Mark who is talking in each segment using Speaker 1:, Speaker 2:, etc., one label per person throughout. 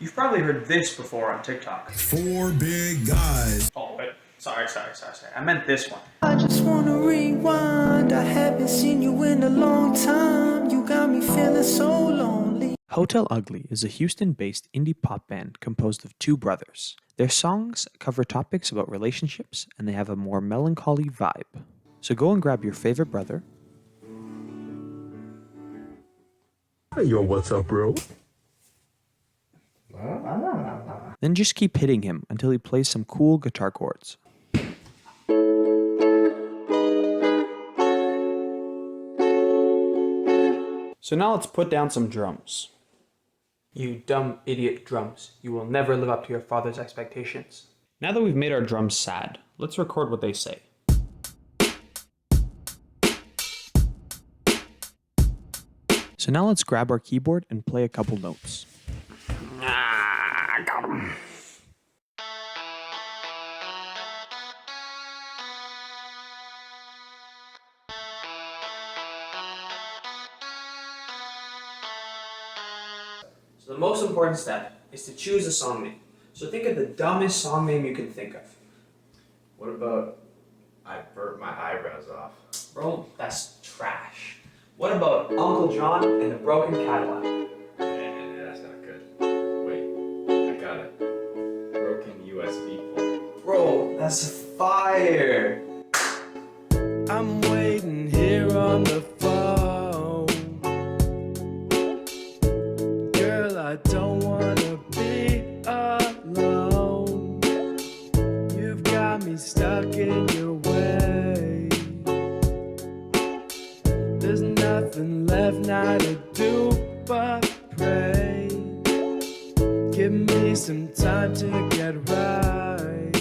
Speaker 1: You've probably heard this before on TikTok.
Speaker 2: Four big guys.
Speaker 1: Oh, wait. Sorry. I meant this one.
Speaker 3: I just wanna rewind. I haven't seen you in a long time. You got me feeling so lonely.
Speaker 4: Hotel Ugly is a Houston-based indie pop band composed of two brothers. Their songs cover topics about relationships, and they have a more melancholy vibe. So go and grab your favorite brother.
Speaker 2: Hey, yo, what's up, bro?
Speaker 4: Then just keep hitting him until he plays some cool guitar chords. So now let's put down some drums. You dumb idiot drums. You will never live up to your father's expectations. Now that we've made our drums sad, let's record what they say. So now let's grab our keyboard and play a couple notes. Got him. So the most important step is to choose a song name. So think of the dumbest song name you can think of.
Speaker 5: What about I burnt my eyebrows off?
Speaker 4: Bro, that's trash. What about Uncle John and the Broken Cadillac?
Speaker 5: Yeah, that's not good. Wait, I got it. Broken USB port.
Speaker 4: Bro, that's fire.
Speaker 3: I'm waiting here on the phone. Girl, I don't wanna be alone. You've got me stuck in your way. There's nothing left now to do but pray. Give me some time to get right.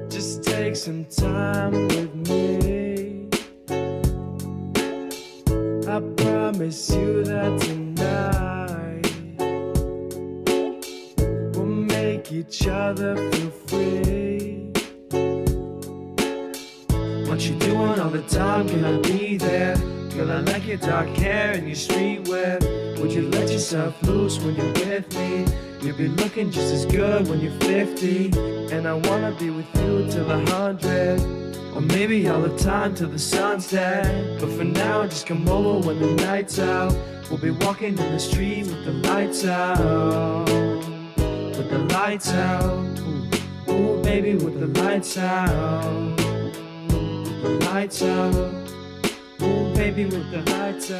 Speaker 3: Just take some time with me. I promise you that tonight we'll make each other feel free. What you doing all the time, can I be there? Girl, I like your dark hair and your streetwear. Would you let yourself loose when you're with me? You'll be looking just as good when you're 50. And I wanna be with you till 100. Or maybe all the time till the sun's dead. But for now, just come over when the night's out. We'll be walking in the street with the lights out. With the lights out. Ooh, baby, with the lights out. With the lights out. Ooh, baby, with the lights out.